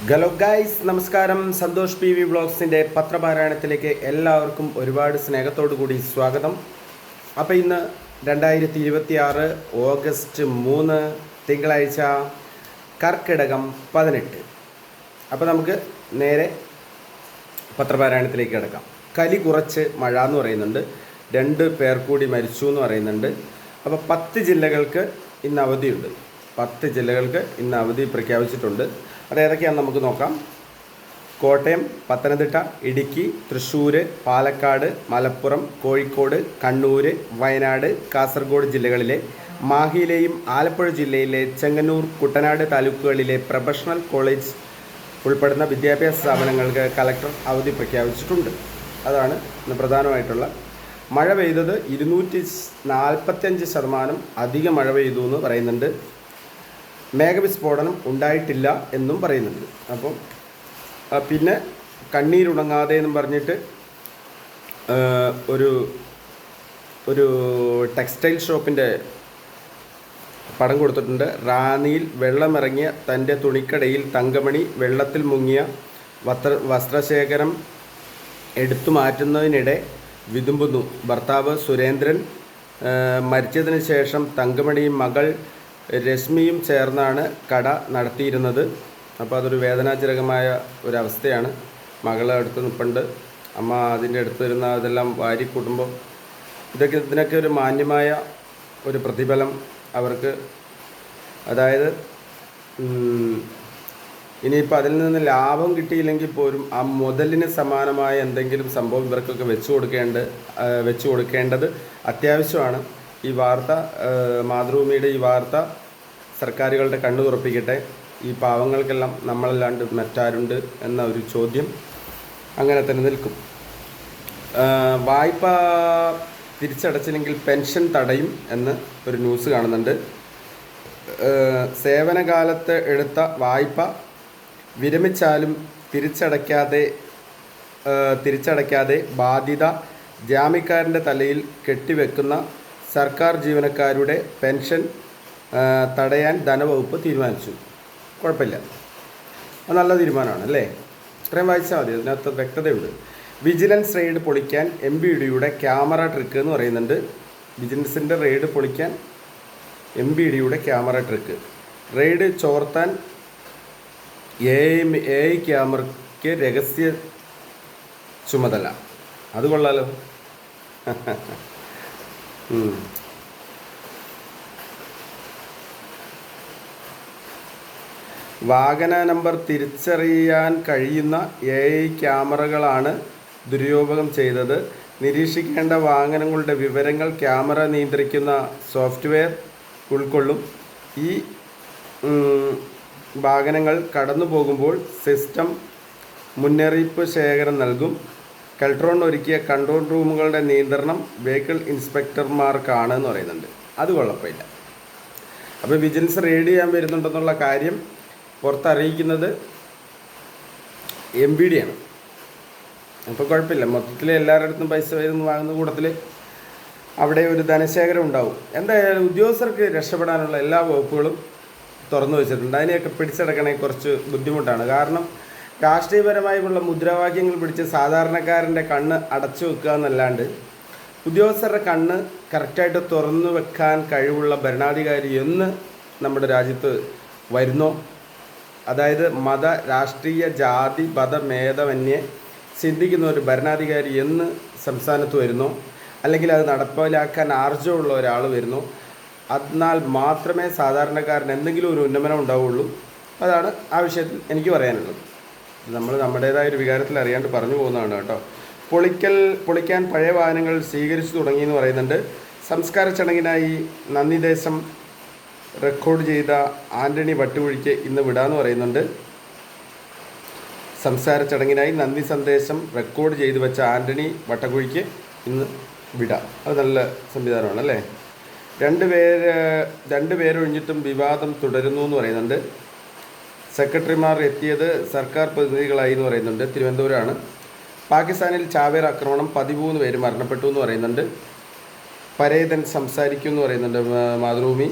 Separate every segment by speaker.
Speaker 1: Hello guys, നമസ്കാരം. Santhosh PV വ്ളോഗ്സിൻ്റെ പത്രപാരായണത്തിലേക്ക് എല്ലാവർക്കും ഒരുപാട് സ്നേഹത്തോടു കൂടി സ്വാഗതം. അപ്പോൾ ഇന്ന് 2026 ഓഗസ്റ്റ് 3 തിങ്കളാഴ്ച, കർക്കിടകം 18. അപ്പോൾ നമുക്ക് നേരെ പത്രപാരായണത്തിലേക്ക് കിടക്കാം. കലി കുറച്ച് മഴ എന്ന് പറയുന്നുണ്ട്, 2 പേർ കൂടി മരിച്ചു എന്ന് പറയുന്നുണ്ട്. അപ്പോൾ 10 ജില്ലകൾക്ക് ഇന്ന് അവധിയുണ്ട്. 10 ജില്ലകൾക്ക് ഇന്ന് അവധി പ്രഖ്യാപിച്ചിട്ടുണ്ട്. അത് ഏതൊക്കെയാണെന്ന് നമുക്ക് നോക്കാം. കോട്ടയം, പത്തനംതിട്ട, ഇടുക്കി, തൃശ്ശൂർ, പാലക്കാട്, മലപ്പുറം, കോഴിക്കോട്, കണ്ണൂർ, വയനാട്, കാസർഗോഡ് ജില്ലകളിലെ മാഹിയിലെയും ആലപ്പുഴ ജില്ലയിലെ ചെങ്ങന്നൂർ, കുട്ടനാട് താലൂക്കുകളിലെ പ്രൊഫഷണൽ കോളേജ് ഉൾപ്പെടുന്ന വിദ്യാഭ്യാസ സ്ഥാപനങ്ങൾക്ക് കലക്ടർ അവധി പ്രഖ്യാപിച്ചിട്ടുണ്ട്. അതാണ് ഇന്ന് പ്രധാനമായിട്ടുള്ള. മഴ പെയ്തത് 245% അധികം മഴ പെയ്തു എന്ന് പറയുന്നുണ്ട്. മേഘവിസ്ഫോടനം ഉണ്ടായിട്ടില്ല എന്നും പറയുന്നുണ്ട്. അപ്പം പിന്നെ കണ്ണീരുണങ്ങാതെ എന്നും പറഞ്ഞിട്ട് ഒരു ഒരു ടെക്സ്റ്റൈൽ ഷോപ്പിൻ്റെ പടം കൊടുത്തിട്ടുണ്ട്. റാന്നിയിൽ വെള്ളമിറങ്ങിയ തൻ്റെ തുണിക്കടയിൽ തങ്കമണി വെള്ളത്തിൽ മുങ്ങിയ വസ്ത്രശേഖരം എടുത്തു മാറ്റുന്നതിനിടെ വിതുമ്പുന്നു. ഭർത്താവ് സുരേന്ദ്രൻ മരിച്ചതിന് ശേഷം തങ്കമണിയും മകൾ രശ്മിയും ചേർന്നാണ് കട നടത്തിയിരുന്നത്. അപ്പോൾ അതൊരു വേദനാജനകമായ ഒരവസ്ഥയാണ്. മകളെ അടുത്ത് നിൽപ്പുണ്ട്, അമ്മ അതിൻ്റെ അടുത്ത് വരുന്ന അതെല്ലാം വാരിക്കൂട്ടുമ്പോൾ ഇതിനൊക്കെ ഒരു മാന്യമായ ഒരു പ്രതിഫലം അവർക്ക്, അതായത് ഇനിയിപ്പോൾ അതിൽ നിന്ന് ലാഭം കിട്ടിയില്ലെങ്കിൽ പോലും ആ മുതലിന് സമാനമായ എന്തെങ്കിലും സംഭവം ഇവർക്കൊക്കെ വെച്ചു കൊടുക്കേണ്ടത് അത്യാവശ്യമാണ്. ഈ വാർത്ത, മാതൃഭൂമിയുടെ ഈ വാർത്ത സർക്കാരുകളുടെ കണ്ണു തുറപ്പിക്കട്ടെ. ഈ പാവങ്ങൾക്കെല്ലാം നമ്മളല്ലാണ്ട് മറ്റാരുണ്ട് എന്ന ഒരു ചോദ്യം അങ്ങനെ തന്നെ നിൽക്കും. വായ്പ തിരിച്ചടച്ചില്ലെങ്കിൽ പെൻഷൻ തടയും എന്ന് ഒരു ന്യൂസ് കാണുന്നുണ്ട്. സേവനകാലത്ത് എടുത്ത വായ്പ വിരമിച്ചാലും തിരിച്ചടയ്ക്കാതെ ബാധ്യത ജാമ്യക്കാരൻ്റെ തലയിൽ കെട്ടിവെക്കുന്ന സർക്കാർ ജീവനക്കാരുടെ പെൻഷൻ തടയാൻ ധനവകുപ്പ് തീരുമാനിച്ചു. കുഴപ്പമില്ല, അത് നല്ല തീരുമാനമാണ് അല്ലേ? ഇത്രയും വായിച്ചാൽ മതി, അതിനകത്ത് വ്യക്തതയുണ്ട്. വിജിലൻസ് റെയ്ഡ് പൊളിക്കാൻ MBDയുടെ ക്യാമറ ട്രിക്ക് എന്ന് പറയുന്നുണ്ട്. വിജിലൻസിൻ്റെ റെയ്ഡ് പൊളിക്കാൻ MBDയുടെ ക്യാമറ ട്രിക്ക്. റെയ്ഡ് ചോർത്താൻ AI ക്യാമറയ്ക്ക് രഹസ്യ ചുമതല. അത് കൊള്ളാലോ. വാഹന നമ്പർ തിരിച്ചറിയാൻ കഴിയുന്ന AI ക്യാമറകളാണ് ദുരുപയോഗം ചെയ്തത്. നിരീക്ഷിക്കേണ്ട വാഹനങ്ങളുടെ വിവരങ്ങൾ ക്യാമറ നിയന്ത്രിക്കുന്ന സോഫ്റ്റ്വെയർ ഉൾക്കൊള്ളും. ഈ വാഹനങ്ങൾ കടന്നു പോകുമ്പോൾ സിസ്റ്റം മുന്നറിയിപ്പ് ശേഖരം നൽകും. കെൽട്രോൺ ഒരുക്കിയ കൺട്രോൾ റൂമുകളുടെ നിയന്ത്രണം വെഹിക്കിൾ ഇൻസ്പെക്ടർമാർക്കാണ് എന്ന് പറയുന്നുണ്ട്. അത് കുഴപ്പമില്ല. അപ്പോൾ വിജിലൻസ് റെയ്ഡ് ചെയ്യാൻ വരുന്നുണ്ടെന്നുള്ള കാര്യം പുറത്തറിയിക്കുന്നത് MBD ആണ്. അപ്പോൾ കുഴപ്പമില്ല. മൊത്തത്തിൽ എല്ലാവരുടെ അടുത്തും പൈസ വാങ്ങുന്ന കൂട്ടത്തിൽ അവിടെ ഒരു ധനശേഖരം ഉണ്ടാവും. എന്തായാലും ഉദ്യോഗസ്ഥർക്ക് രക്ഷപ്പെടാനുള്ള എല്ലാ വകുപ്പുകളും തുറന്നു വെച്ചിട്ടുണ്ട്. അതിനെയൊക്കെ പിടിച്ചെടുക്കണമെങ്കിൽ കുറച്ച് ബുദ്ധിമുട്ടാണ്. കാരണം രാഷ്ട്രീയപരമായുള്ള മുദ്രാവാക്യങ്ങൾ പിടിച്ച് സാധാരണക്കാരൻ്റെ കണ്ണ് അടച്ചു വെക്കുക എന്നല്ലാണ്ട് ഉദ്യോഗസ്ഥരുടെ കണ്ണ് കറക്റ്റായിട്ട് തുറന്നു വെക്കാൻ കഴിവുള്ള ഭരണാധികാരി എന്ന് നമ്മുടെ രാജ്യത്ത് വരുന്നോ? അതായത് മത, രാഷ്ട്രീയ, ജാതി, മതഭേദമന്യേ ചിന്തിക്കുന്ന ഒരു ഭരണാധികാരി എന്ന് സംസ്ഥാനത്ത് വരുന്നോ? അല്ലെങ്കിൽ അത് നടപ്പിലാക്കാൻ ആർജവമുള്ള ഒരാൾ വരുന്നോ? എന്നാൽ മാത്രമേ സാധാരണക്കാരന് എന്തെങ്കിലും ഒരു ഉന്നമനം ഉണ്ടാവുള്ളൂ. അതാണ് ആ വിഷയത്തിൽ എനിക്ക് പറയാനുള്ളത്. നമ്മൾ നമ്മുടേതായ ഒരു വികാരത്തിൽ അറിയാണ്ട് പറഞ്ഞു പോകുന്നതാണ് കേട്ടോ. പൊളിക്കാൻ പഴയ വാഹനങ്ങൾ സ്വീകരിച്ചു തുടങ്ങിയെന്ന് പറയുന്നുണ്ട്. സംസ്കാര ചടങ്ങിനായി നന്ദിദേശം റെക്കോർഡ് ചെയ്ത ആൻ്റണി വട്ടുകുഴിക്ക് ഇന്ന് വിടാമെന്ന് പറയുന്നുണ്ട്. സംസ്കാര ചടങ്ങിനായി നന്ദി സന്ദേശം റെക്കോർഡ് ചെയ്തു വെച്ച ആൻ്റണി വട്ടക്കുഴിക്ക് ഇന്ന് വിടാം. അത് നല്ല സംവിധാനമാണ് അല്ലേ? രണ്ടുപേരൊഴിഞ്ഞിട്ടും വിവാദം തുടരുന്നു എന്ന് പറയുന്നുണ്ട്. സെക്രട്ടറിമാർ എത്തിയത് സർക്കാർ പ്രതിനിധികളായി എന്ന് പറയുന്നുണ്ട്. തിരുവനന്തപുരമാണ്. പാകിസ്ഥാനിൽ ചാവേർ ആക്രമണം, 13 പേര് മരണപ്പെട്ടു എന്ന് പറയുന്നുണ്ട്. പരേതൻ സംസാരിക്കും എന്ന് പറയുന്നുണ്ട് മാതൃഭൂമി.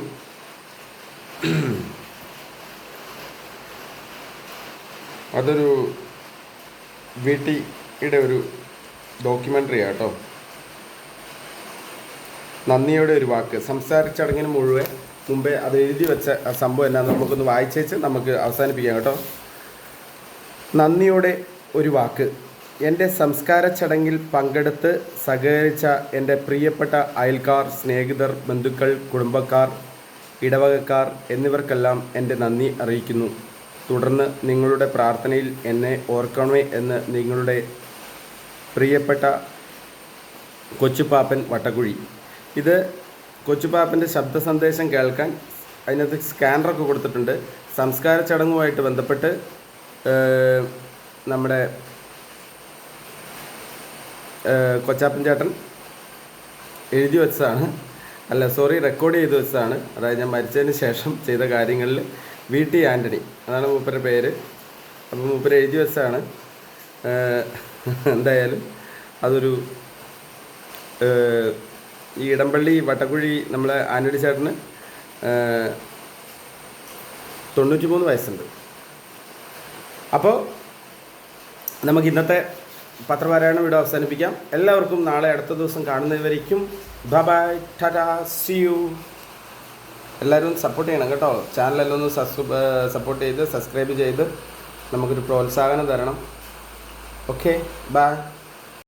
Speaker 1: അതൊരു വീട്ടിയുടെ ഒരു ഡോക്യുമെൻ്ററി ആട്ടോ. നന്ദിയുടെ ഒരു വാക്ക്. സംസാര ചടങ്ങിന് മുമ്പേ അത് എഴുതി വെച്ച ആ സംഭവം എന്നാന്ന് നമുക്കൊന്ന് വായിച്ചേച്ച് നമുക്ക് അവസാനിപ്പിക്കാം കേട്ടോ. നന്ദിയുടെ ഒരു വാക്ക്. എൻ്റെ സംസ്കാര ചടങ്ങിൽ പങ്കെടുത്ത് സഹകരിച്ച എൻ്റെ പ്രിയപ്പെട്ട അയൽക്കാർ, സ്നേഹിതർ, ബന്ധുക്കൾ, കുടുംബക്കാർ, ഇടവകക്കാർ എന്നിവർക്കെല്ലാം എൻ്റെ നന്ദി അറിയിക്കുന്നു. തുടർന്ന് നിങ്ങളുടെ പ്രാർത്ഥനയിൽ എന്നെ ഓർക്കണമേ എന്ന് നിങ്ങളുടെ പ്രിയപ്പെട്ട കൊച്ചുപാപ്പൻ വട്ടക്കുഴി. ഇത് കൊച്ചുപാപ്പൻ്റെ ശബ്ദ സന്ദേശം കേൾക്കാൻ അതിനകത്ത് സ്കാനറൊക്കെ കൊടുത്തിട്ടുണ്ട്. സംസ്കാര ചടങ്ങുമായിട്ട് ബന്ധപ്പെട്ട് നമ്മുടെ കൊച്ചാപ്പൻ ചേട്ടൻ എഴുതി വെച്ചതാണ്, റെക്കോർഡ് ചെയ്ത് വെച്ചതാണ്. അതായത് ഞാൻ മരിച്ചതിന് ശേഷം ചെയ്ത കാര്യങ്ങളിൽ VT ആൻ്റണി, അതാണ് മൂപ്പരുടെ പേര്. അപ്പോൾ മൂപ്പർ എഴുതി വെച്ചതാണ്. എന്തായാലും അതൊരു ഈ ഇടമ്പള്ളി വട്ടക്കുഴി നമ്മളെ ആൻ്റണി ചേട്ടന് 93 വയസ്സുണ്ട്. അപ്പോൾ നമുക്ക് ഇന്നത്തെ പത്രപാരായണം ഇവിടെ അവസാനിപ്പിക്കാം. എല്ലാവർക്കും നാളെ അടുത്ത ദിവസം കാണുന്നവരേക്കും ബൈ ടാറ്റാ, സീ യു. എല്ലാവരും സപ്പോർട്ട് ചെയ്യണം കേട്ടോ. ചാനലെല്ലാം ഒന്ന് സപ്പോർട്ട് ചെയ്ത് സബ്സ്ക്രൈബ് ചെയ്ത് നമുക്കൊരു പ്രോത്സാഹനം തരണം. Okay, by.